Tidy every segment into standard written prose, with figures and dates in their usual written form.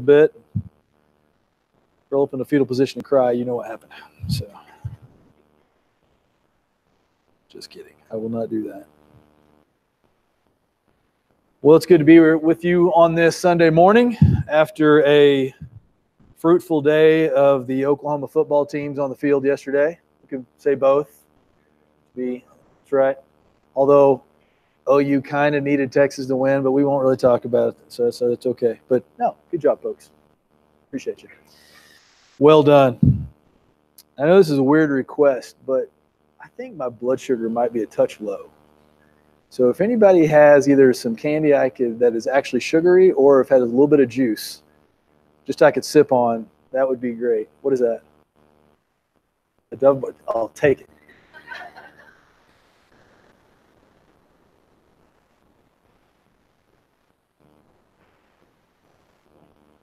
bit, roll up in the fetal position and cry, you know what happened. So, just kidding. I will not do that. Well, it's good to be with you on this Sunday morning after a fruitful day of the Oklahoma football teams on the field yesterday. You could say both. That's right. Although OU kind of needed Texas to win, but we won't really talk about it, so it's okay. But no, good job, folks. Appreciate you. Well done. I know this is a weird request, but I think my blood sugar might be a touch low. So if anybody has either some candy that is actually sugary or if it has a little bit of juice, just I could sip on, that would be great. What is that? A Dove Bar. I'll take it.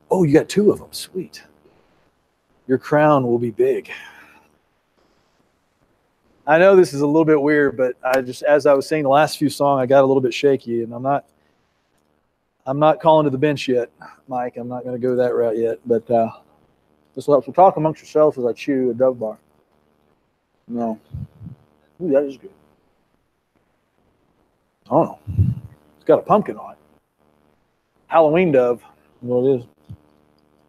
Oh, you got 2 of them. Sweet. Your crown will be big. I know this is a little bit weird, but as I was saying the last few songs, I got a little bit shaky, and I'm not calling to the bench yet, Mike. I'm not going to go that route yet, but just we'll talk amongst yourselves as I chew a Dove Bar. No. Ooh, that is good. Oh no. It's got a pumpkin on it. Halloween Dove. Well, it is.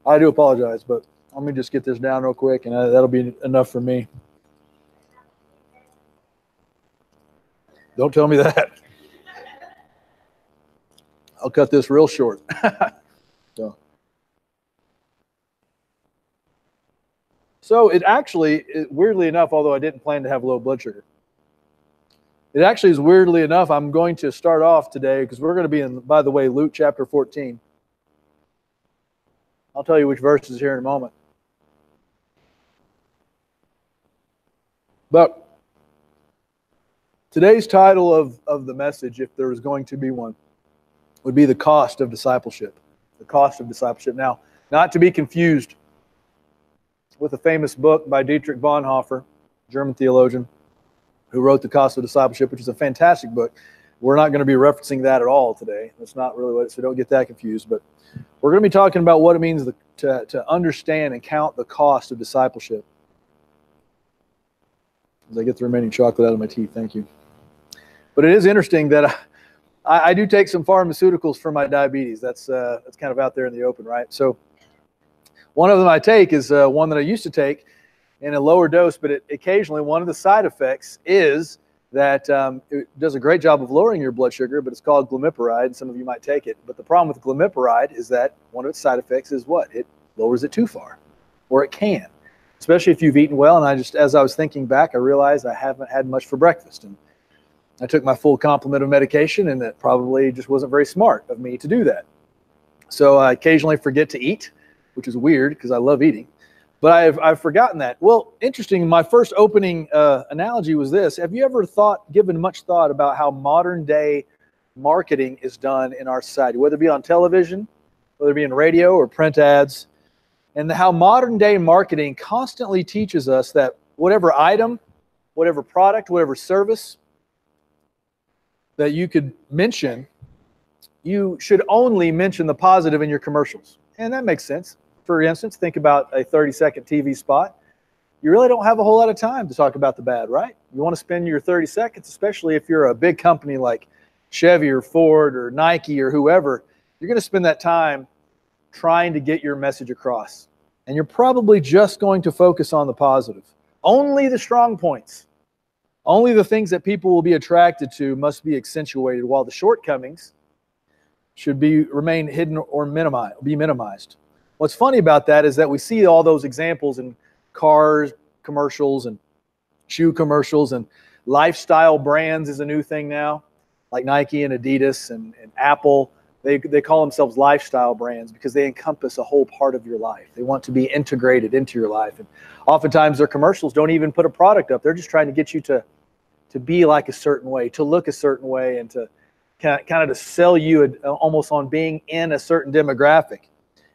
I do apologize, but let me just get this down real quick, and that'll be enough for me. Don't tell me that. I'll cut this real short. So it actually, weirdly enough, although I didn't plan to have low blood sugar, it actually is weirdly enough, I'm going to start off today because we're going to be in, by the way, Luke chapter 14. I'll tell you which verses here in a moment. But today's title of the message, if there is going to be one, would be the cost of discipleship. The cost of discipleship. Now, not to be confused with a famous book by Dietrich Bonhoeffer, German theologian, who wrote The Cost of Discipleship, which is a fantastic book. We're not going to be referencing that at all today. That's not really what, so don't get that confused. But we're going to be talking about what it means to understand and count the cost of discipleship. As I get the remaining chocolate out of my teeth, thank you. But it is interesting that I do take some pharmaceuticals for my diabetes. That's kind of out there in the open, right? So one of them I take is one that I used to take in a lower dose, but occasionally one of the side effects is that it does a great job of lowering your blood sugar, but it's called glimepiride. Some of you might take it. But the problem with glimepiride is that one of its side effects is what? It lowers it too far, or it can, especially if you've eaten well. And as I was thinking back, I realized I haven't had much for breakfast. And I took my full complement of medication, and that probably just wasn't very smart of me to do that. So I occasionally forget to eat, which is weird because I love eating. But I've forgotten that. Well, interesting, my first opening analogy was this. Have you ever given much thought about how modern day marketing is done in our society, whether it be on television, whether it be in radio or print ads, and how modern day marketing constantly teaches us that whatever item, whatever product, whatever service that you could mention, you should only mention the positive in your commercials. And that makes sense. For instance, think about a 30-second TV spot. You really don't have a whole lot of time to talk about the bad, right? You want to spend your 30 seconds, especially if you're a big company like Chevy or Ford or Nike or whoever, you're going to spend that time trying to get your message across. And you're probably just going to focus on the positive. Only the strong points, only the things that people will be attracted to must be accentuated, while the shortcomings should remain hidden or be minimized. What's funny about that is that we see all those examples in cars commercials and shoe commercials, and lifestyle brands is a new thing now, like Nike and Adidas and Apple. They call themselves lifestyle brands because they encompass a whole part of your life. They want to be integrated into your life. And oftentimes their commercials don't even put a product up. They're just trying to get you to be like a certain way, to look a certain way, and to kind of to sell you almost on being in a certain demographic.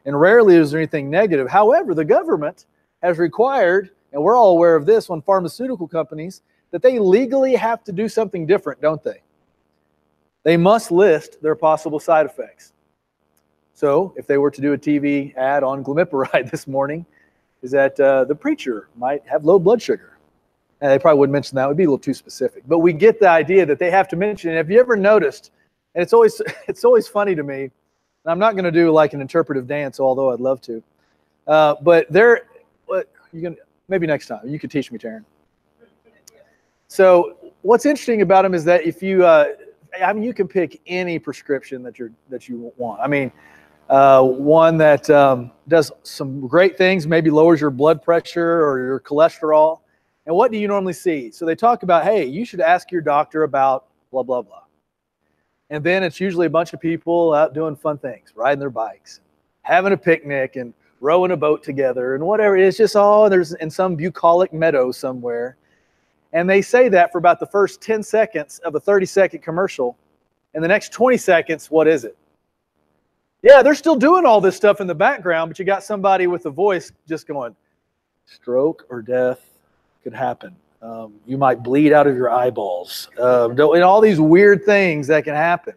And rarely is there anything negative. However, the government has required, and we're all aware of this on pharmaceutical companies, that they legally have to do something different, don't they? They must list their possible side effects. So if they were to do a TV ad on glimepiride this morning, is that the preacher might have low blood sugar. And they probably wouldn't mention that. It would be a little too specific. But we get the idea that they have to mention it. Have you ever noticed, and it's always funny to me, and I'm not going to do like an interpretive dance, although I'd love to. But maybe next time. You could teach me, Taryn. So what's interesting about them is that if you, you can pick any prescription that you want. I mean, one that does some great things, maybe lowers your blood pressure or your cholesterol. And what do you normally see? So they talk about, hey, you should ask your doctor about blah, blah, blah. And then it's usually a bunch of people out doing fun things, riding their bikes, having a picnic and rowing a boat together and whatever. It's just there's in some bucolic meadow somewhere. And they say that for about the first 10 seconds of a 30-second commercial. And the next 20 seconds, what is it? Yeah, they're still doing all this stuff in the background, but you got somebody with a voice just going, stroke or death could happen. You might bleed out of your eyeballs. And all these weird things that can happen.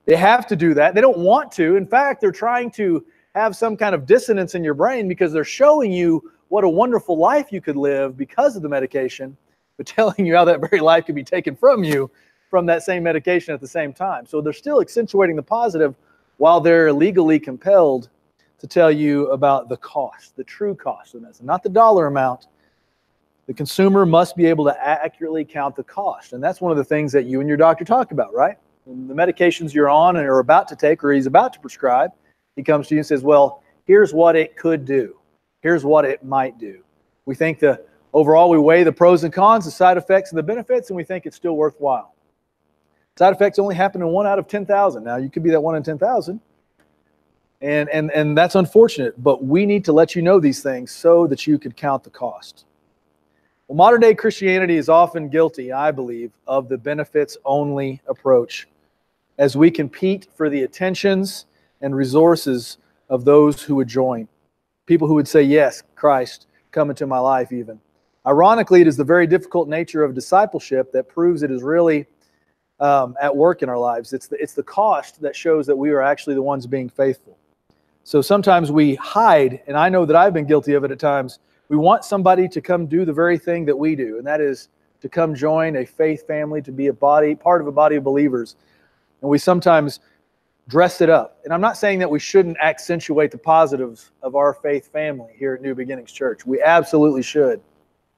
They have to do that. They don't want to. In fact, they're trying to have some kind of dissonance in your brain because they're showing you what a wonderful life you could live because of the medication, but telling you how that very life could be taken from you from that same medication at the same time. So they're still accentuating the positive while they're legally compelled to tell you about the cost, the true cost of medicine, not the dollar amount. The consumer must be able to accurately count the cost. And that's one of the things that you and your doctor talk about, right? When the medications you're on and are about to take or he's about to prescribe, he comes to you and says, well, here's what it could do. Here's what it might do. We think overall we weigh the pros and cons, the side effects and the benefits, and we think it's still worthwhile. Side effects only happen in 1 out of 10,000. Now, you could be that 1 in 10,000. And that's unfortunate, but we need to let you know these things so that you could count the cost. Well, modern day Christianity is often guilty, I believe, of the benefits-only approach as we compete for the attentions and resources of those who would join. People who would say, yes, Christ, come into my life even. Ironically, it is the very difficult nature of discipleship that proves it is really at work in our lives. It's the cost that shows that we are actually the ones being faithful. So sometimes we hide, and I know that I've been guilty of it at times. We want somebody to come do the very thing that we do, and that is to come join a faith family, to be part of a body of believers. And we sometimes dress it up. And I'm not saying that we shouldn't accentuate the positives of our faith family here at New Beginnings Church. We absolutely should.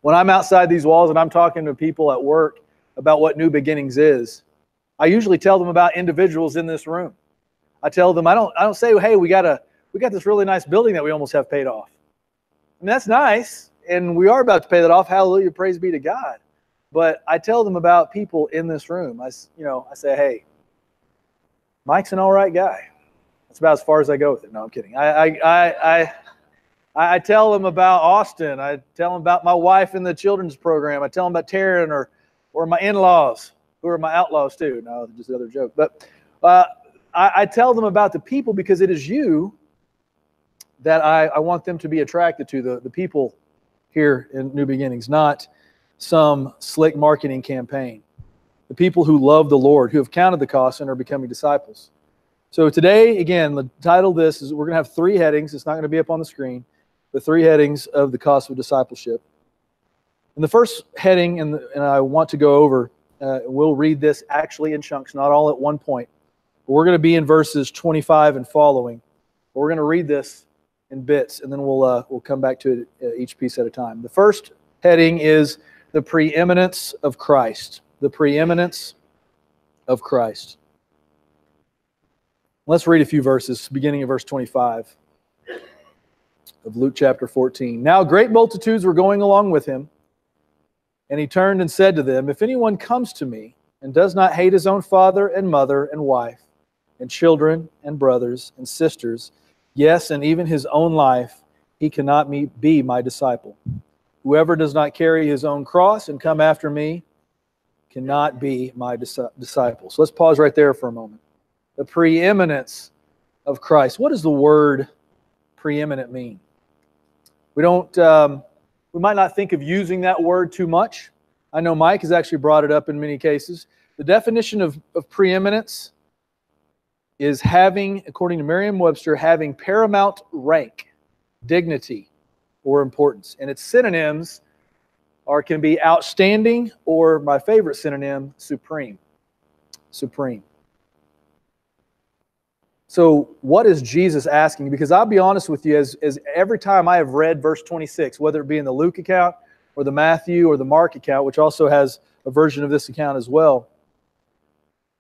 When I'm outside these walls and I'm talking to people at work about what New Beginnings is, I usually tell them about individuals in this room. I tell them, I don't say, hey, we got this really nice building that we almost have paid off. I mean, that's nice, and we are about to pay that off. Hallelujah, praise be to God. But I tell them about people in this room. I say, hey, Mike's an all right guy. That's about as far as I go with it. No, I'm kidding. I tell them about Austin. I tell them about my wife in the children's program. I tell them about Taryn or my in-laws, who are my outlaws too. No, just another joke. But I tell them about the people because it is you that I want them to be attracted to, the people here in New Beginnings, not some slick marketing campaign. The people who love the Lord, who have counted the cost and are becoming disciples. So today, again, the title of this is, we're going to have 3 headings. It's not going to be up on the screen, but 3 headings of the cost of discipleship. And the first heading, and I want to go over, we'll read this actually in chunks, not all at one point. But we're going to be in verses 25 and following. We're going to read this in bits, and then we'll come back to it each piece at a time. The first heading is the preeminence of Christ. The preeminence of Christ. Let's read a few verses, beginning at verse 25 of Luke chapter 14. Now great multitudes were going along with him, and he turned and said to them, if anyone comes to me and does not hate his own father and mother and wife and children and brothers and sisters, yes, and even his own life, he cannot be my disciple. Whoever does not carry his own cross and come after me cannot be my disciple. So let's pause right there for a moment. The preeminence of Christ. What does the word preeminent mean? We might not think of using that word too much. I know Mike has actually brought it up in many cases. The definition of preeminence is having, according to Merriam-Webster, having paramount rank, dignity, or importance. And its synonyms can be outstanding, or my favorite synonym, supreme. Supreme. So what is Jesus asking? Because I'll be honest with you, as every time I have read verse 26, whether it be in the Luke account or the Matthew or the Mark account, which also has a version of this account as well,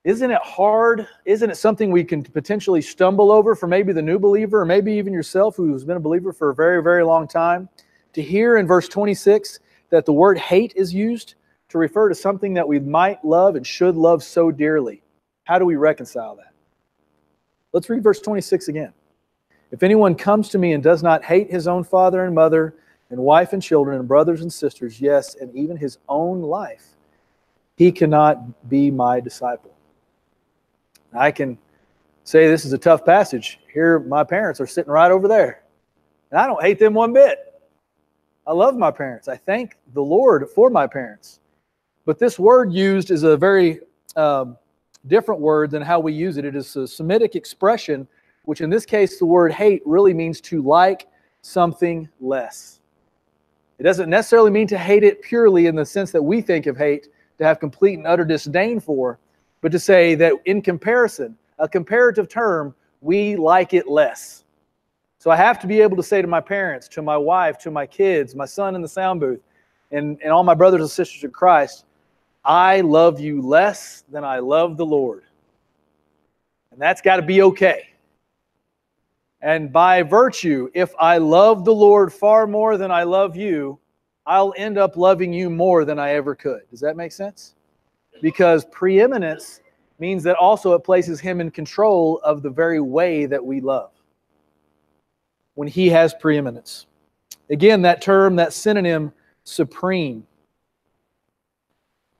isn't it hard? Isn't it something we can potentially stumble over for maybe the new believer, or maybe even yourself who's been a believer for a very, very long time, to hear in verse 26 that the word hate is used to refer to something that we might love and should love so dearly? How do we reconcile that? Let's read verse 26 again. If anyone comes to me and does not hate his own father and mother and wife and children and brothers and sisters, yes, and even his own life, he cannot be my disciple. I can say this is a tough passage. Here, my parents are sitting right over there. And I don't hate them one bit. I love my parents. I thank the Lord for my parents. But this word used is a very different word than how we use it. It is a Semitic expression, which in this case, the word hate really means to like something less. It doesn't necessarily mean to hate it purely in the sense that we think of hate, to have complete and utter disdain for, but to say that in comparison, a comparative term, we like it less. So I have to be able to say to my parents, to my wife, to my kids, my son in the sound booth, and all my brothers and sisters in Christ, I love you less than I love the Lord. And that's got to be okay. And by virtue, if I love the Lord far more than I love you, I'll end up loving you more than I ever could. Does that make sense? Because preeminence means that also it places Him in control of the very way that we love. When He has preeminence. Again, that term, that synonym, supreme.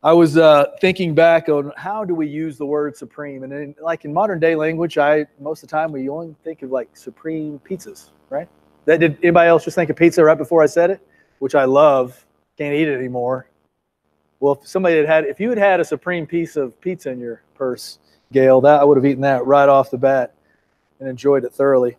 I was thinking back on how do we use the word supreme, and in modern day language, most of the time we only think of like supreme pizzas, right? Did anybody else just think of pizza right before I said it? Which I love, can't eat it anymore. Well, if you had had a supreme piece of pizza in your purse, Gail, I would have eaten that right off the bat and enjoyed it thoroughly.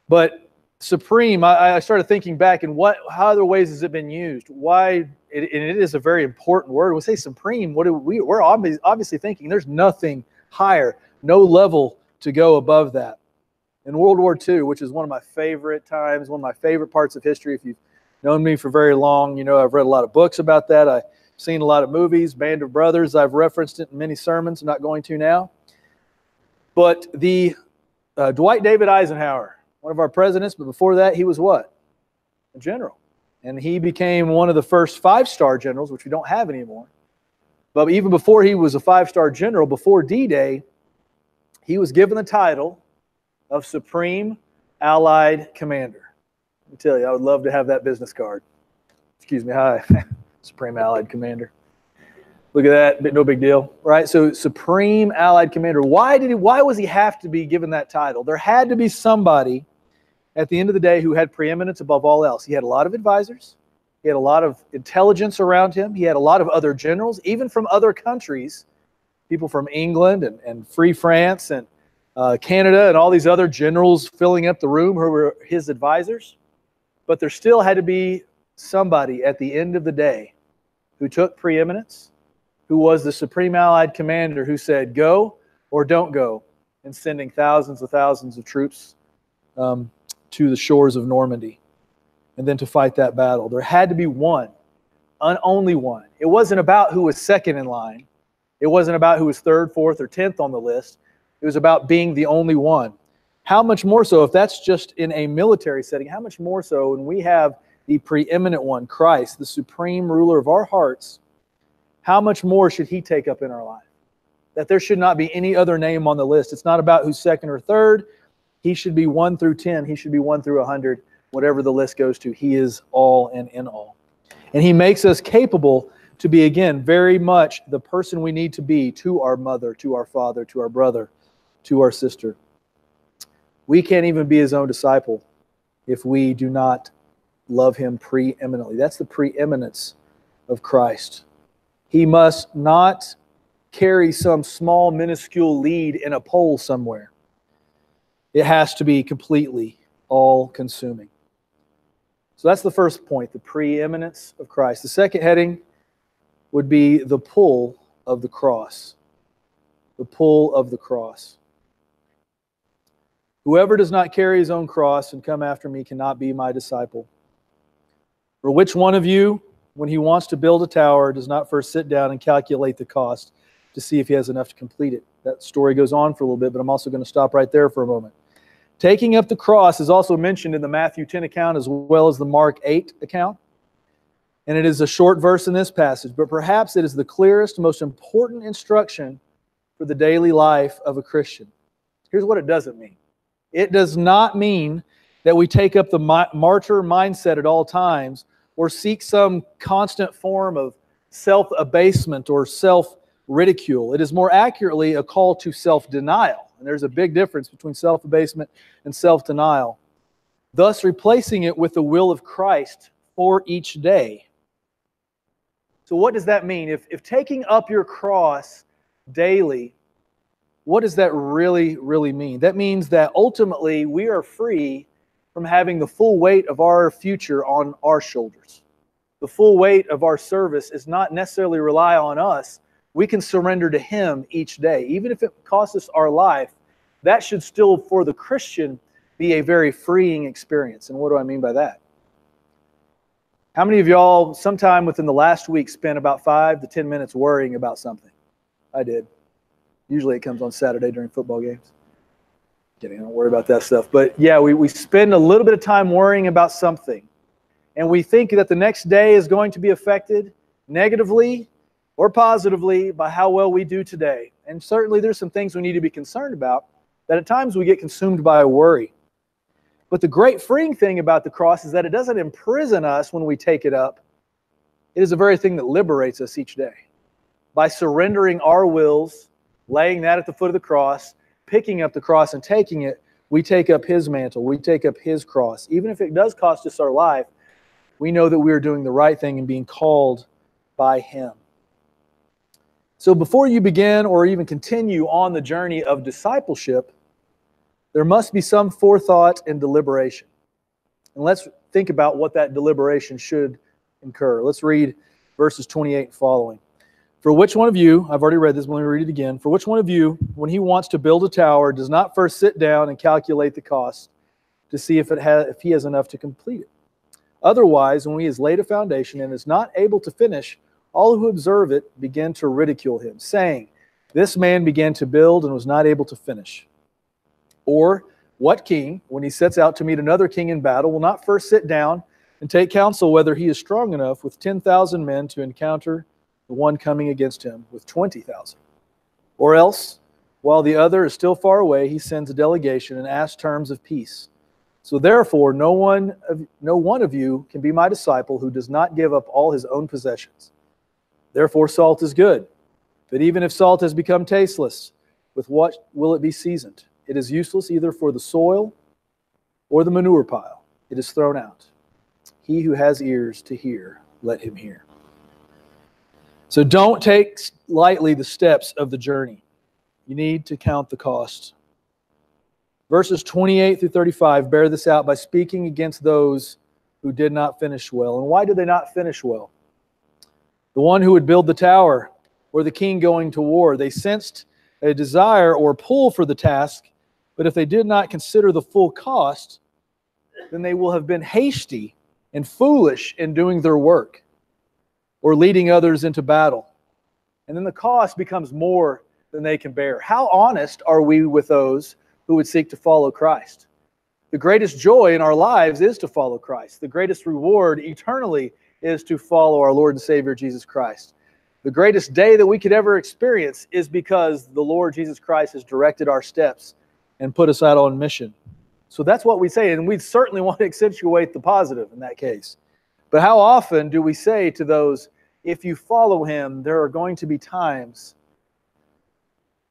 But supreme, I started thinking back, and how other ways has it been used? Why? And it is a very important word. When we say supreme, we're obviously thinking there's nothing higher, no level to go above that. In World War II, which is one of my favorite times, one of my favorite parts of history, if you've known me for very long, you know I've read a lot of books about that. I've seen a lot of movies, Band of Brothers. I've referenced it in many sermons. I'm not going to now. But the Dwight David Eisenhower, one of our presidents, but before that, he was what? A general. And he became one of the first 5-star generals, which we don't have anymore. But even before he was a 5-star general, before D-Day, he was given the title of Supreme Allied Commander. Let me tell you, I would love to have that business card. Excuse me, hi, Supreme Allied Commander. Look at that, no big deal, right? So Supreme Allied Commander. Why was he have to be given that title? There had to be somebody at the end of the day who had preeminence above all else. He had a lot of advisors. He had a lot of intelligence around him. He had a lot of other generals, even from other countries, people from England and Free France and Canada and all these other generals filling up the room who were his advisors. But there still had to be somebody at the end of the day who took preeminence, who was the Supreme Allied Commander, who said, go or don't go, in sending thousands of troops to the shores of Normandy, and then to fight that battle. There had to be one, only one. It wasn't about who was second in line. It wasn't about who was third, fourth, or 10th on the list. It was about being the only one. How much more so, if that's just in a military setting, how much more so when we have the preeminent one, Christ, the supreme ruler of our hearts, how much more should He take up in our life? That there should not be any other name on the list. It's not about who's second or third. He should be 1 through 10. He should be 1 through 100, whatever the list goes to. He is all and in all. And He makes us capable to be, again, very much the person we need to be to our mother, to our father, to our brother, to our sister. We can't even be His own disciple if we do not love Him preeminently. That's the preeminence of Christ. He must not carry some small, minuscule lead in a pole somewhere. It has to be completely all-consuming. So that's the first point, the preeminence of Christ. The second heading would be the pull of the cross. The pull of the cross. Whoever does not carry his own cross and come after me cannot be my disciple. For which one of you, when he wants to build a tower, does not first sit down and calculate the cost to see if he has enough to complete it? That story goes on for a little bit, but I'm also going to stop right there for a moment. Taking up the cross is also mentioned in the Matthew 10 account as well as the Mark 8 account. And it is a short verse in this passage, but perhaps it is the clearest, most important instruction for the daily life of a Christian. Here's what it doesn't mean. It does not mean that we take up the martyr mindset at all times or seek some constant form of self-abasement or self-ridicule. It is more accurately a call to self-denial. And there's a big difference between self-abasement and self-denial. Thus replacing it with the will of Christ for each day. So what does that mean? If taking up your cross daily, what does that really mean? That means that ultimately we are free from having the full weight of our future on our shoulders. The full weight of our service is not necessarily rely on us. We can surrender to Him each day. Even if it costs us our life, that should still, for the Christian, be a very freeing experience. And what do I mean by that? How many of y'all sometime within the last week spent about 5 to 10 minutes worrying about something? I did. Usually it comes on Saturday during football games. Kidding, I don't worry about that stuff. But yeah, we spend a little bit of time worrying about something. And we think that the next day is going to be affected negatively or positively by how well we do today. And certainly there's some things we need to be concerned about that at times we get consumed by a worry. But the great freeing thing about the cross is that it doesn't imprison us when we take it up. It is the very thing that liberates us each day. By surrendering our wills, laying that at the foot of the cross, picking up the cross and taking it, we take up His mantle, we take up His cross. Even if it does cost us our life, we know that we are doing the right thing and being called by Him. So before you begin or even continue on the journey of discipleship, there must be some forethought and deliberation. And let's think about what that deliberation should incur. Let's read verses 28 and following. For which one of you, I've already read this, but let me read it again. For which one of you, when he wants to build a tower, does not first sit down and calculate the cost to see if he has enough to complete it? Otherwise, when he has laid a foundation and is not able to finish, all who observe it begin to ridicule him, saying, this man began to build and was not able to finish. Or what king, when he sets out to meet another king in battle, will not first sit down and take counsel whether he is strong enough with 10,000 men to encounter the one coming against him with 20,000? Or else, while the other is still far away, he sends a delegation and asks terms of peace. So therefore, no one of you can be my disciple who does not give up all his own possessions. Therefore, salt is good. But even if salt has become tasteless, with what will it be seasoned? It is useless either for the soil or the manure pile. It is thrown out. He who has ears to hear, let him hear. So don't take lightly the steps of the journey. You need to count the cost. Verses 28 through 35 bear this out by speaking against those who did not finish well. And why did they not finish well? The one who would build the tower or the king going to war, they sensed a desire or pull for the task, but if they did not consider the full cost, then they will have been hasty and foolish in doing their work or leading others into battle. And then the cost becomes more than they can bear. How honest are we with those who would seek to follow Christ? The greatest joy in our lives is to follow Christ. The greatest reward eternally is to follow our Lord and Savior Jesus Christ. The greatest day that we could ever experience is because the Lord Jesus Christ has directed our steps and put us out on mission. So that's what we say, and we certainly want to accentuate the positive in that case. But how often do we say to those, if you follow Him, there are going to be times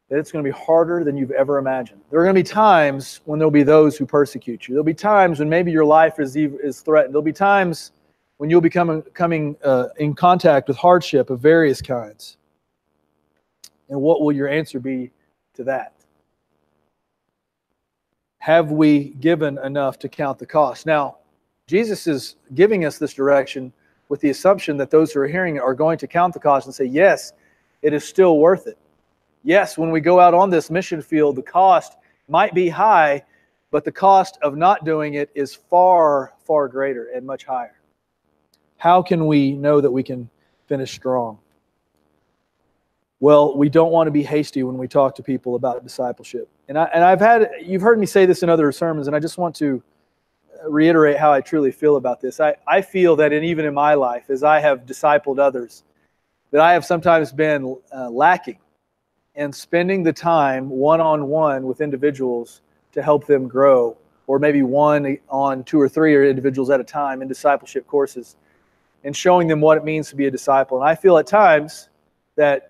that it's going to be harder than you've ever imagined. There are going to be times when there'll be those who persecute you. There'll be times when maybe your life is threatened. There'll be times when you'll be coming in contact with hardship of various kinds. And what will your answer be to that? Have we given enough to count the cost? Now, Jesus is giving us this direction with the assumption that those who are hearing it are going to count the cost and say, yes, it is still worth it. Yes, when we go out on this mission field, the cost might be high, but the cost of not doing it is far, far greater and much higher. How can we know that we can finish strong? Well, we don't want to be hasty when we talk to people about discipleship. You've heard me say this in other sermons, and I just want to reiterate how I truly feel about this. I feel that even in my life, as I have discipled others, that I have sometimes been lacking in spending the time one-on-one with individuals to help them grow, or maybe one on two or three individuals at a time in discipleship courses, and showing them what it means to be a disciple. And I feel at times that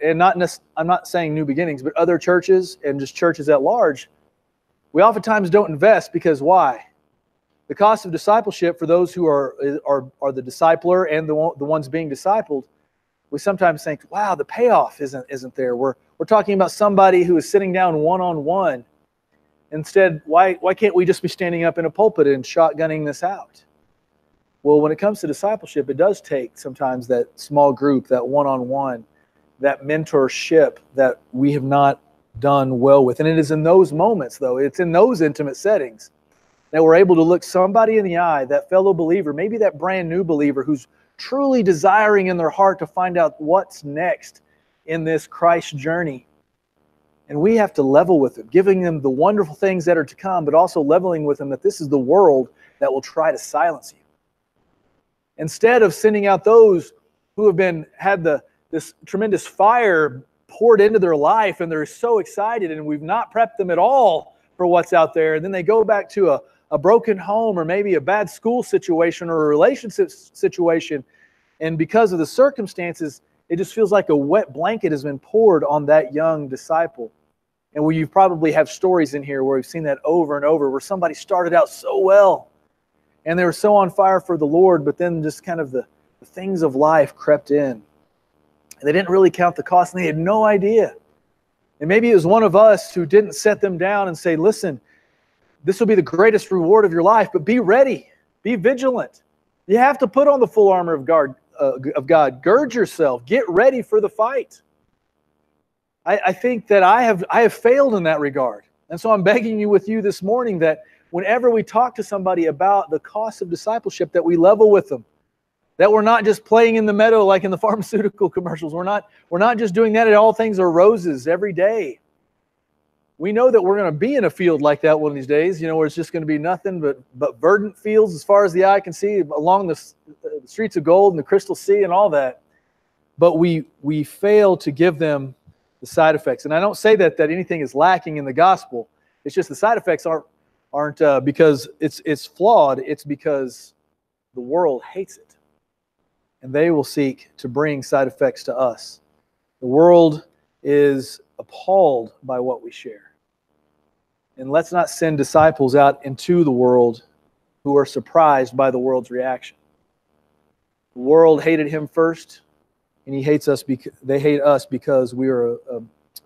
I'm not saying New Beginnings, but other churches and just churches at large, we oftentimes don't invest because why? The cost of discipleship for those who are the discipler and the ones being discipled, we sometimes think, wow, the payoff isn't there. We're talking about somebody who is sitting down one-on-one. Instead, why can't we just be standing up in a pulpit and shotgunning this out? Well, when it comes to discipleship, it does take sometimes that small group, that one-on-one, that mentorship that we have not done well with. And it is in those moments, though, it's in those intimate settings that we're able to look somebody in the eye, that fellow believer, maybe that brand new believer who's truly desiring in their heart to find out what's next in this Christ journey. And we have to level with them, giving them the wonderful things that are to come, but also leveling with them that this is the world that will try to silence you. Instead of sending out those who have had this tremendous fire poured into their life and they're so excited and we've not prepped them at all for what's out there, and then they go back to a broken home or maybe a bad school situation or a relationship situation, and because of the circumstances, it just feels like a wet blanket has been poured on that young disciple. And you probably have stories in here where we've seen that over and over, where somebody started out so well and they were so on fire for the Lord, but then just kind of the things of life crept in. And they didn't really count the cost, and they had no idea. And maybe it was one of us who didn't set them down and say, listen, this will be the greatest reward of your life, but be ready, be vigilant. You have to put on the full armor of God. Gird yourself. Get ready for the fight. I think that I have failed in that regard. And so I'm begging you with you this morning that whenever we talk to somebody about the cost of discipleship, that we level with them. That we're not just playing in the meadow like in the pharmaceutical commercials. We're not just doing that at all things are roses every day. We know that we're going to be in a field like that one of these days, where it's just going to be nothing but verdant fields as far as the eye can see, along the streets of gold and the crystal sea and all that. But we fail to give them the side effects. And I don't say that anything is lacking in the gospel. It's just the side effects aren't because it's flawed. It's because the world hates it. And they will seek to bring side effects to us. The world is appalled by what we share. And let's not send disciples out into the world who are surprised by the world's reaction. The world hated him first, and he hates us. They hate us because we are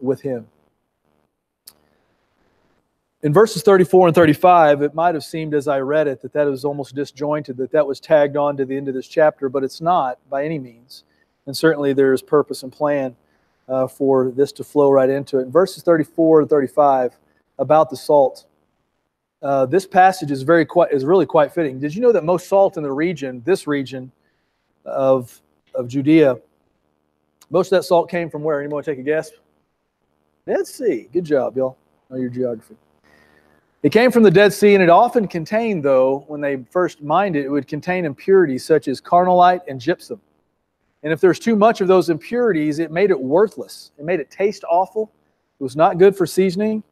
with him. In verses 34 and 35, it might have seemed as I read it that was almost disjointed, that was tagged on to the end of this chapter, but it's not by any means. And certainly there is purpose and plan for this to flow right into it. In verses 34 and 35, about the salt, this passage is really quite fitting. Did you know that most salt in this region of Judea, most of that salt came from where? Anyone want to take a guess? Dead Sea. Good job, y'all. Know your geography. It came from the Dead Sea, and it often contained, though, when they first mined it, it would contain impurities such as carnallite and gypsum. And if there's too much of those impurities, it made it worthless. It made it taste awful. It was not good for seasoning.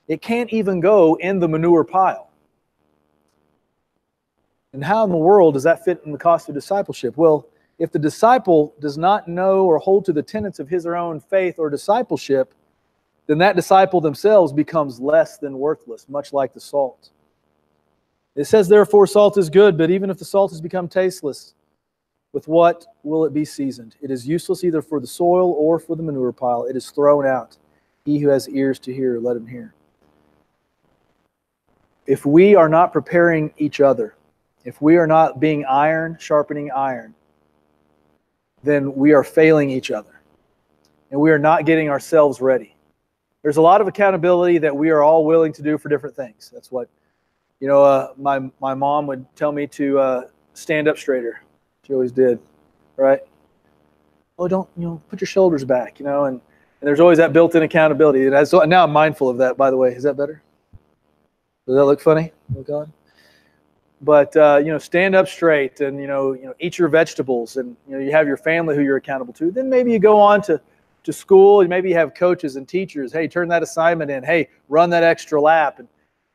It can't even go in the manure pile. And how in the world does that fit in the cost of discipleship? Well, if the disciple does not know or hold to the tenets of his or own faith or discipleship, then that disciple themselves becomes less than worthless, much like the salt. It says, therefore, salt is good, but even if the salt has become tasteless, with what will it be seasoned? It is useless either for the soil or for the manure pile. It is thrown out. He who has ears to hear, let him hear. If we are not preparing each other, if we are not being iron, sharpening iron, then we are failing each other. And we are not getting ourselves ready. There's a lot of accountability that we are all willing to do for different things. That's what, my mom would tell me to stand up straighter. She always did, right? Oh, don't, put your shoulders back, and there's always that built-in accountability. And so now I'm mindful of that, by the way. Is that better? Does that look funny? Oh, God. But, stand up straight and, eat your vegetables and, you have your family who you're accountable to. Then maybe you go on to school and maybe you have coaches and teachers. Hey, turn that assignment in. Hey, run that extra lap. And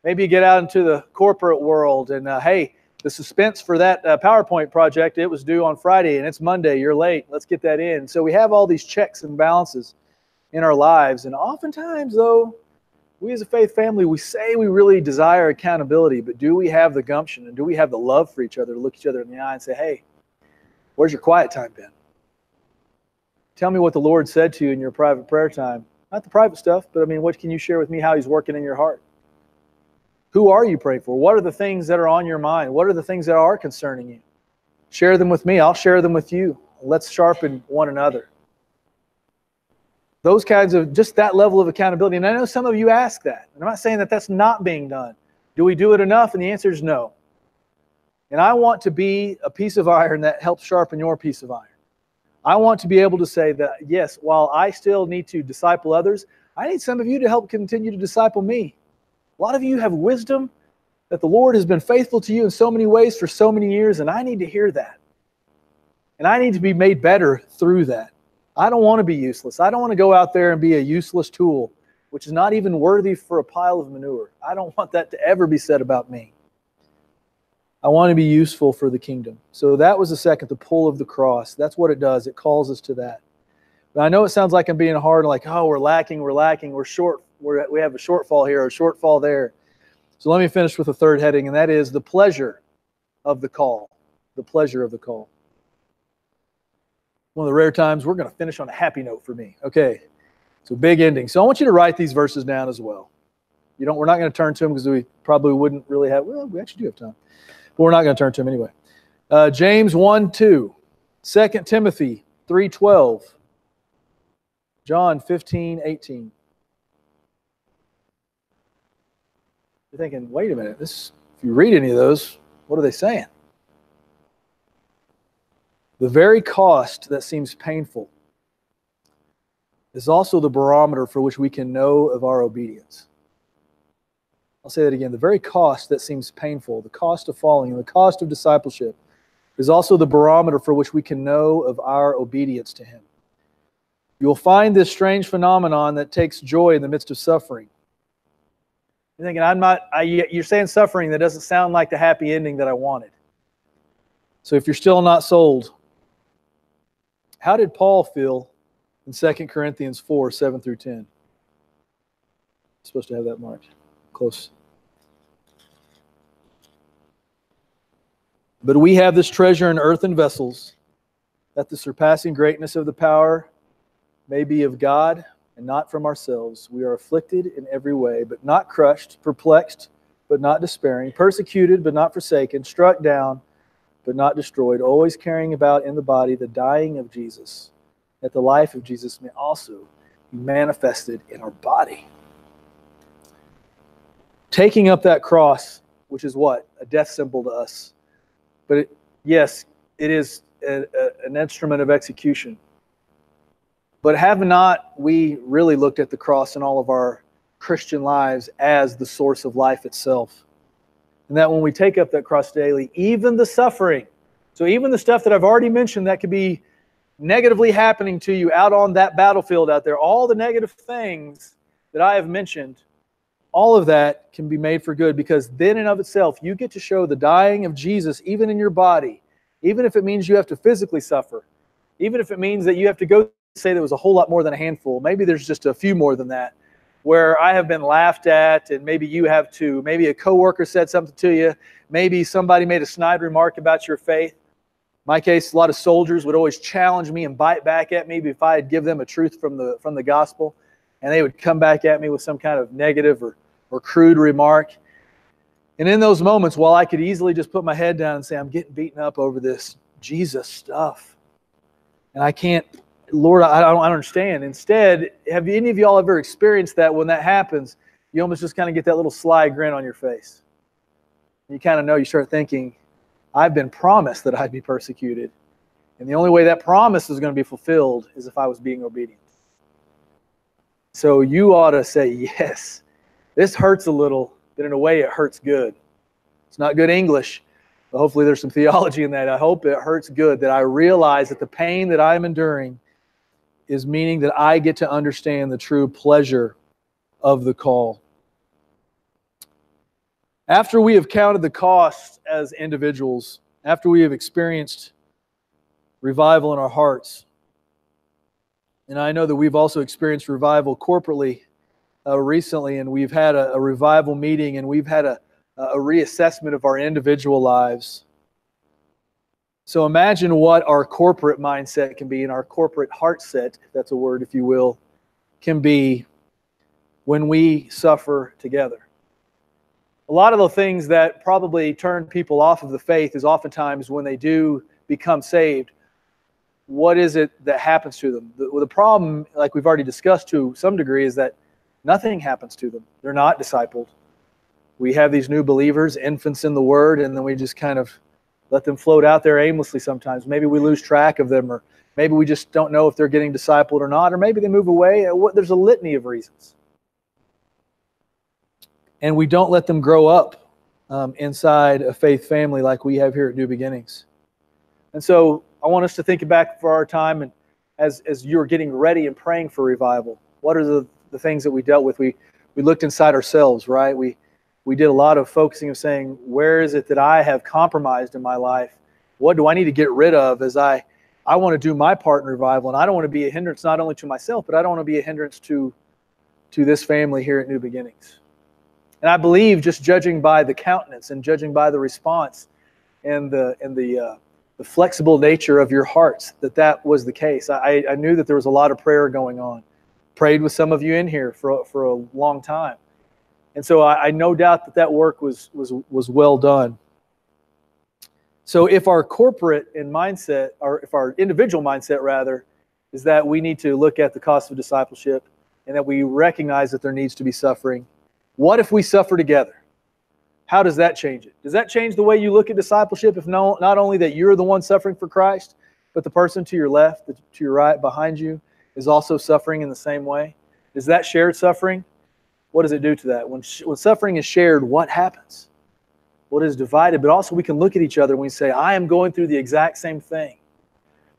maybe you get out into the corporate world and, hey, the suspense for that PowerPoint project, it was due on Friday and it's Monday. You're late. Let's get that in. So we have all these checks and balances in our lives. And oftentimes, though, we as a faith family, we say we really desire accountability, but do we have the gumption and do we have the love for each other to look each other in the eye and say, hey, where's your quiet time been? Tell me what the Lord said to you in your private prayer time. Not the private stuff, but what can you share with me how He's working in your heart? Who are you praying for? What are the things that are on your mind? What are the things that are concerning you? Share them with me. I'll share them with you. Let's sharpen one another. Those kinds of, just that level of accountability. And I know some of you ask that. And I'm not saying that that's not being done. Do we do it enough? And the answer is no. And I want to be a piece of iron that helps sharpen your piece of iron. I want to be able to say that, yes, while I still need to disciple others, I need some of you to help continue to disciple me. A lot of you have wisdom that the Lord has been faithful to you in so many ways for so many years, and I need to hear that. And I need to be made better through that. I don't want to be useless. I don't want to go out there and be a useless tool, which is not even worthy for a pile of manure. I don't want that to ever be said about me. I want to be useful for the kingdom. So that was the second, the pull of the cross. That's what it does. It calls us to that. But I know it sounds like I'm being hard, like, oh, we're lacking, we're short, we have a shortfall here or a shortfall there. So let me finish with the third heading, and that is the pleasure of the call. The pleasure of the call. One of the rare times we're going to finish on a happy note for me. Okay, so big ending. So I want you to write these verses down as well. We're not going to turn to them because we probably wouldn't really have, well, we actually do have time. But we're not going to turn to them anyway. James 1:2, 2 Timothy 3:12, John 15:18. You're thinking, wait a minute, if you read any of those, what are they saying? The very cost that seems painful is also the barometer for which we can know of our obedience. I'll say that again. The very cost that seems painful, the cost of following, and the cost of discipleship is also the barometer for which we can know of our obedience to Him. You'll find this strange phenomenon that takes joy in the midst of suffering. You're thinking, you're saying suffering that doesn't sound like the happy ending that I wanted. So if you're still not sold, how did Paul feel in 2 Corinthians 4:7-10? I'm supposed to have that marked. Close. But we have this treasure in earthen vessels, that the surpassing greatness of the power may be of God and not from ourselves. We are afflicted in every way, but not crushed, perplexed, but not despairing, persecuted, but not forsaken, struck down, but not destroyed, always carrying about in the body the dying of Jesus, that the life of Jesus may also be manifested in our body. Taking up that cross, which is what? A death symbol to us. But yes, it is an instrument of execution. But have not we really looked at the cross in all of our Christian lives as the source of life itself? And that when we take up that cross daily, even the suffering, so even the stuff that I've already mentioned that could be negatively happening to you out on that battlefield out there, all the negative things that I have mentioned, all of that can be made for good, because then and of itself, you get to show the dying of Jesus even in your body, even if it means you have to physically suffer, even if it means that you have to go say there was a whole lot more than a handful. Maybe there's just a few more than that, where I have been laughed at, and maybe you have too. Maybe a coworker said something to you. Maybe somebody made a snide remark about your faith. my case, a lot of soldiers would always challenge me and bite back at me if I'd give them a truth from the gospel, and they would come back at me with some kind of negative or crude remark. And in those moments, while I could easily just put my head down and say, I'm getting beaten up over this Jesus stuff, and I can't, Lord, I don't understand. Instead, have any of y'all ever experienced that when that happens, you almost just kind of get that little sly grin on your face? You kind of know, you start thinking, I've been promised that I'd be persecuted. And the only way that promise is going to be fulfilled is if I was being obedient. So you ought to say, yes, this hurts a little, but in a way it hurts good. It's not good English, but hopefully there's some theology in that. I hope it hurts good, that I realize that the pain that I'm enduring is meaning that I get to understand the true pleasure of the call. After we have counted the cost as individuals, after we have experienced revival in our hearts, and I know that we've also experienced revival corporately recently, and we've had a revival meeting, and we've had a reassessment of our individual lives. So imagine what our corporate mindset can be, and our corporate heart set, if that's a word, if you will, can be when we suffer together. A lot of the things that probably turn people off of the faith is oftentimes when they do become saved, what is it that happens to them? The problem, like we've already discussed to some degree, is that nothing happens to them. They're not discipled. We have these new believers, infants in the Word, and then we just kind of let them float out there aimlessly sometimes. Maybe we lose track of them, or maybe we just don't know if they're getting discipled or not, or maybe they move away. There's a litany of reasons. And we don't let them grow up inside a faith family like we have here at New Beginnings. And so I want us to think back for our time, and as you're getting ready and praying for revival, what are the things that we dealt with? We looked inside ourselves, right? We did a lot of focusing of saying, where is it that I have compromised in my life? What do I need to get rid of as I want to do my part in revival? And I don't want to be a hindrance not only to myself, but I don't want to be a hindrance to this family here at New Beginnings. And I believe, just judging by the countenance and judging by the response and the flexible nature of your hearts, that was the case. I knew that there was a lot of prayer going on. Prayed with some of you in here for a long time. And so I no doubt that work was well done. So if our corporate and mindset, or if our individual mindset rather, is that we need to look at the cost of discipleship and that we recognize that there needs to be suffering. What if we suffer together? How does that change it? Does that change the way you look at discipleship? If not only that you're the one suffering for Christ, but the person to your left, to your right, behind you is also suffering in the same way? Is that shared suffering? What does it do to that? When suffering is shared, what happens? What is divided? But also we can look at each other and we say, I am going through the exact same thing.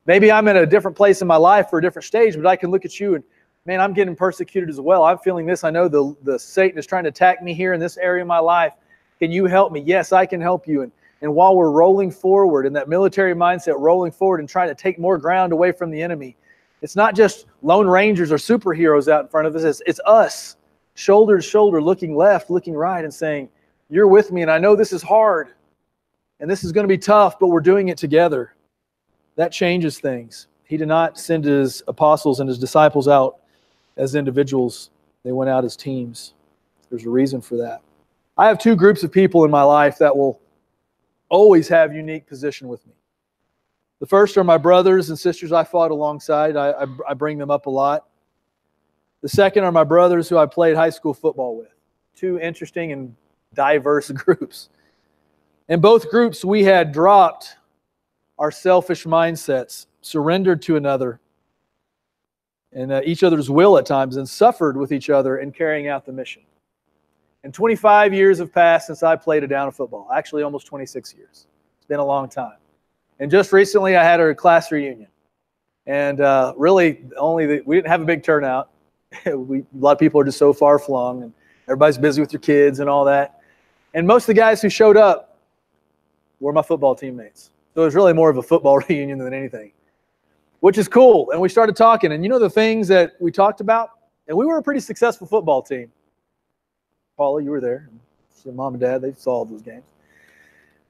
Maybe I'm in a different place in my life or a different stage, but I can look at you and, man, I'm getting persecuted as well. I'm feeling this. I know the Satan is trying to attack me here in this area of my life. Can you help me? Yes, I can help you. And while we're rolling forward in that military mindset, rolling forward and trying to take more ground away from the enemy, it's not just Lone Rangers or superheroes out in front of us. It's us, shoulder to shoulder, looking left, looking right, and saying, you're with me, and I know this is hard, and this is going to be tough, but we're doing it together. That changes things. He did not send his apostles and his disciples out as individuals. They went out as teams. There's a reason for that. I have two groups of people in my life that will always have unique position with me. The first are my brothers and sisters I fought alongside. I bring them up a lot. The second are my brothers who I played high school football with. Two interesting and diverse groups. In both groups, we had dropped our selfish mindsets, surrendered to another, and each other's will at times, and suffered with each other in carrying out the mission. And 25 years have passed since I played a down of football. Actually, almost 26 years. It's been a long time. And just recently, I had a class reunion. And really, we didn't have a big turnout. A lot of people are just so far flung, and everybody's busy with their kids and all that. And most of the guys who showed up were my football teammates. So it was really more of a football reunion than anything, which is cool. And we started talking. And you know the things that we talked about? And we were a pretty successful football team. Paula, you were there. So Mom and Dad, they saw all those games.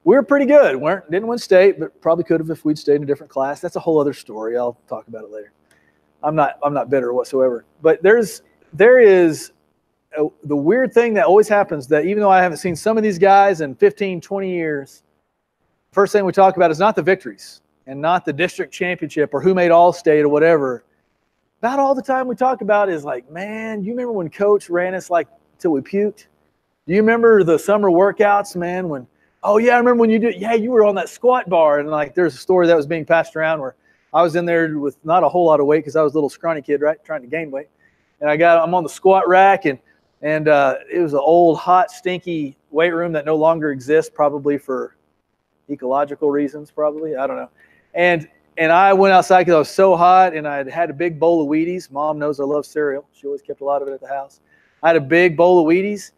We were pretty good. Didn't win state, but probably could have if we'd stayed in a different class. That's a whole other story. I'll talk about it later. I'm not bitter whatsoever. But there is the weird thing that always happens, that even though I haven't seen some of these guys in 15, 20 years, first thing we talk about is not the victories and not the district championship or who made All-State or whatever. About all the time we talk about is like, man, you remember when Coach ran us like till we puked? Do you remember the summer workouts, man, when, oh, yeah, I remember when you were on that squat bar. And like there's a story that was being passed around where I was in there with not a whole lot of weight because I was a little scrawny kid, right, trying to gain weight. And I'm on the squat rack, and it was an old, hot, stinky weight room that no longer exists, probably for ecological reasons, probably. I don't know. And I went outside because I was so hot, and I had a big bowl of Wheaties. Mom knows I love cereal. She always kept a lot of it at the house. I had a big bowl of Wheaties.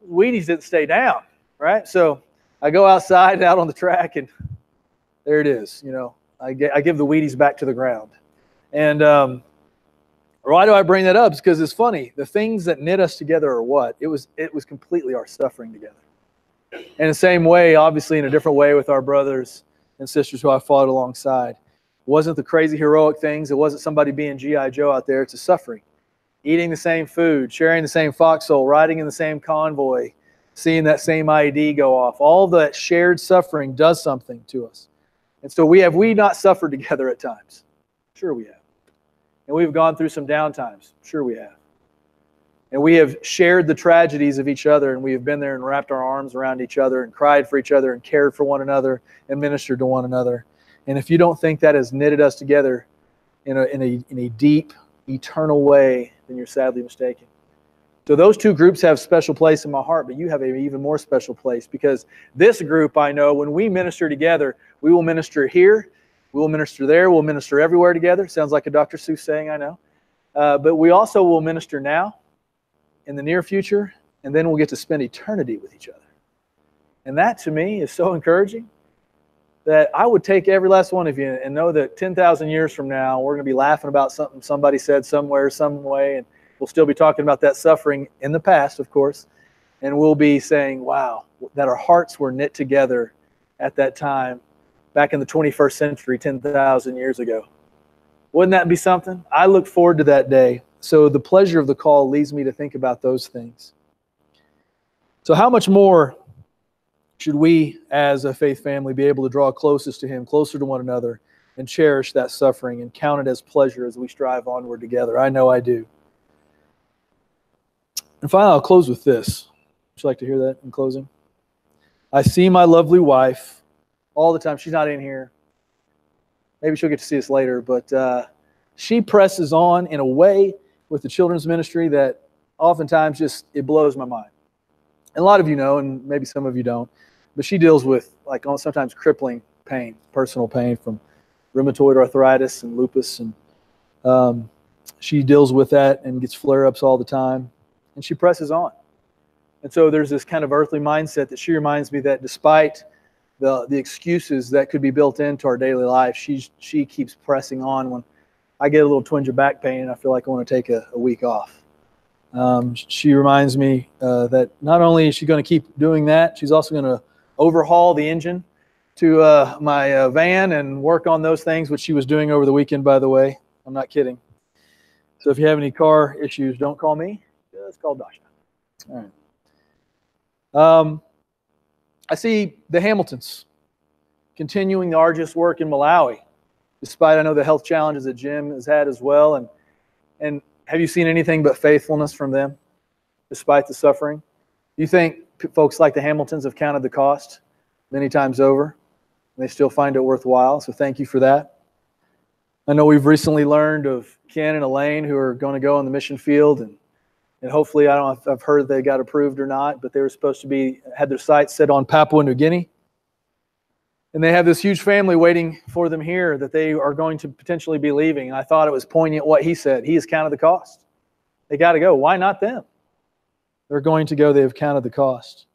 Wheaties didn't stay down, right? So I go outside and out on the track, and there it is. You know, I give the Wheaties back to the ground. And why do I bring that up? It's because it's funny. The things that knit us together are what? It was completely our suffering together. In the same way, obviously in a different way with our brothers and sisters who I fought alongside. It wasn't the crazy heroic things. It wasn't somebody being G.I. Joe out there. It's a suffering. Eating the same food, sharing the same foxhole, riding in the same convoy, seeing that same IED go off. All that shared suffering does something to us. And so we not suffered together at times? Sure we have. And we've gone through some down times. Sure we have. And we have shared the tragedies of each other, and we have been there and wrapped our arms around each other and cried for each other and cared for one another and ministered to one another. And if you don't think that has knitted us together in a deep, eternal way, then you're sadly mistaken. So those two groups have a special place in my heart, but you have an even more special place, because this group, I know, when we minister together, we will minister here, we will minister there, we'll minister everywhere together. Sounds like a Dr. Seuss saying, I know. But we also will minister now, in the near future, and then we'll get to spend eternity with each other. And that, to me, is so encouraging that I would take every last one of you and know that 10,000 years from now, we're going to be laughing about something somebody said somewhere, some way, and we'll still be talking about that suffering in the past, of course, and we'll be saying, wow, that our hearts were knit together at that time, back in the 21st century, 10,000 years ago. Wouldn't that be something? I look forward to that day. So the pleasure of the call leads me to think about those things. So how much more should we, as a faith family, be able to draw closest to Him, closer to one another, and cherish that suffering and count it as pleasure as we strive onward together? I know I do. And finally, I'll close with this. Would you like to hear that in closing? I see my lovely wife all the time. She's not in here. Maybe she'll get to see us later, but she presses on in a way with the children's ministry that oftentimes it blows my mind. And a lot of you know, and maybe some of you don't, but she deals with like sometimes crippling pain, personal pain from rheumatoid arthritis and lupus, and she deals with that and gets flare-ups all the time, and she presses on. And so there's this kind of earthly mindset that she reminds me that despite the excuses that could be built into our daily life, she keeps pressing on. When I get a little twinge of back pain and I feel like I want to take a week off, she reminds me that not only is she going to keep doing that, she's also going to overhaul the engine to my van and work on those things, which she was doing over the weekend, by the way. I'm not kidding. So if you have any car issues, don't call me. Just call Dasha. All right. I see the Hamiltons continuing the arduous work in Malawi, despite I know the health challenges that Jim has had as well. And have you seen anything but faithfulness from them, despite the suffering? Do you think folks like the Hamiltons have counted the cost many times over, and they still find it worthwhile? So thank you for that. I know we've recently learned of Ken and Elaine who are going to go on the mission field, and hopefully, I don't know if I've heard they got approved or not, but they were supposed to had their sights set on Papua New Guinea. And they have this huge family waiting for them here that they are going to potentially be leaving. And I thought it was poignant what he said. He has counted the cost. They got to go. Why not them? They're going to go. They have counted the cost.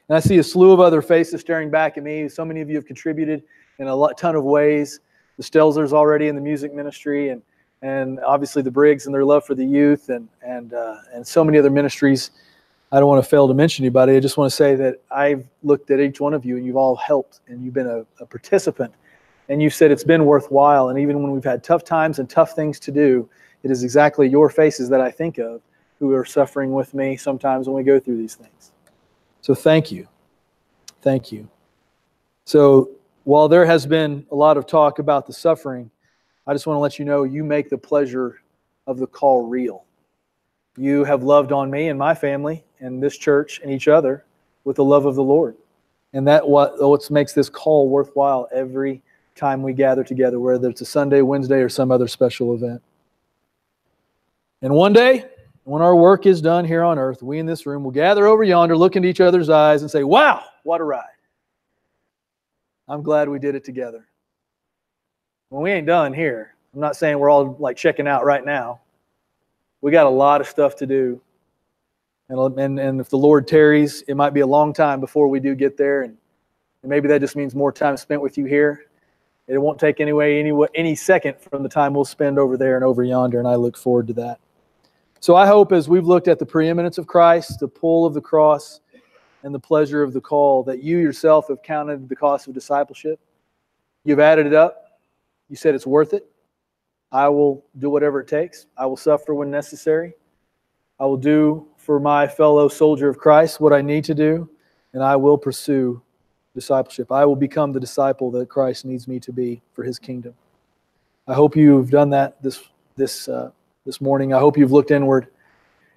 And I see a slew of other faces staring back at me. So many of you have contributed in a ton of ways. The Stelzers already in the music ministry, and obviously the Briggs and their love for the youth, and so many other ministries. I don't want to fail to mention anybody. I just want to say that I've looked at each one of you and you've all helped and you've been a participant and you said it's been worthwhile. And even when we've had tough times and tough things to do, it is exactly your faces that I think of who are suffering with me sometimes when we go through these things. So thank you. Thank you. So while there has been a lot of talk about the suffering, I just want to let you know you make the pleasure of the call real. You have loved on me and my family and this church and each other with the love of the Lord. And that what makes this call worthwhile every time we gather together, whether it's a Sunday, Wednesday, or some other special event. And one day, when our work is done here on earth, we in this room will gather over yonder, look into each other's eyes and say, wow, what a ride. I'm glad we did it together. When we ain't done here, I'm not saying we're all like checking out right now. We got a lot of stuff to do. And if the Lord tarries, it might be a long time before we do get there. And maybe that just means more time spent with you here. It won't take any second from the time we'll spend over there and over yonder, and I look forward to that. So I hope as we've looked at the preeminence of Christ, the pull of the cross, and the pleasure of the call, that you yourself have counted the cost of discipleship. You've added it up. You said it's worth it. I will do whatever it takes. I will suffer when necessary. I will do for my fellow soldier of Christ what I need to do, and I will pursue discipleship. I will become the disciple that Christ needs me to be for His kingdom. I hope you've done that this morning. I hope you've looked inward,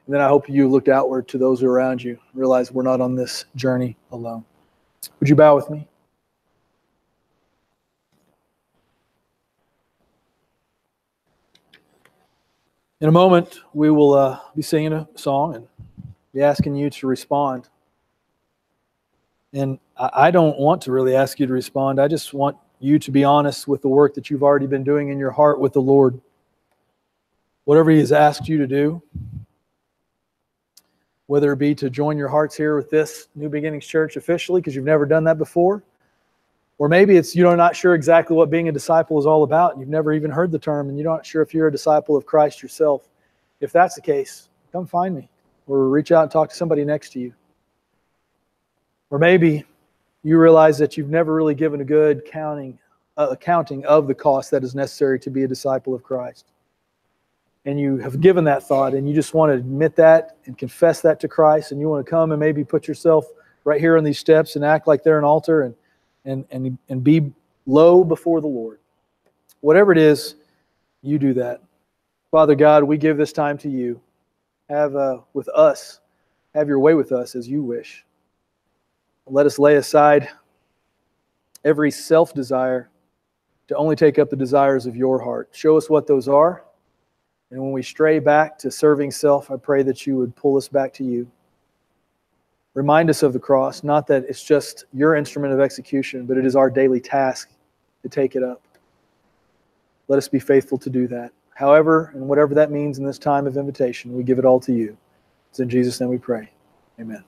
and then I hope you looked outward to those around you. Realize we're not on this journey alone. Would you bow with me? In a moment, we will be singing a song and be asking you to respond. And I don't want to really ask you to respond. I just want you to be honest with the work that you've already been doing in your heart with the Lord. Whatever He has asked you to do, whether it be to join your hearts here with this New Beginnings Church officially because you've never done that before, or maybe it's you're not sure exactly what being a disciple is all about and you've never even heard the term and you're not sure if you're a disciple of Christ yourself. If that's the case, come find me or reach out and talk to somebody next to you. Or maybe you realize that you've never really given a good accounting of the cost that is necessary to be a disciple of Christ. And you have given that thought and you just want to admit that and confess that to Christ, and you want to come and maybe put yourself right here on these steps and act like they're an altar and be low before the Lord. Whatever it is, you do that. Father God, we give this time to you. Have your way with us as you wish. Let us lay aside every self-desire to only take up the desires of your heart. Show us what those are. And when we stray back to serving self, I pray that you would pull us back to you. Remind us of the cross, not that it's just your instrument of execution, but it is our daily task to take it up. Let us be faithful to do that. However, and whatever that means in this time of invitation, we give it all to you. It's in Jesus' name we pray. Amen.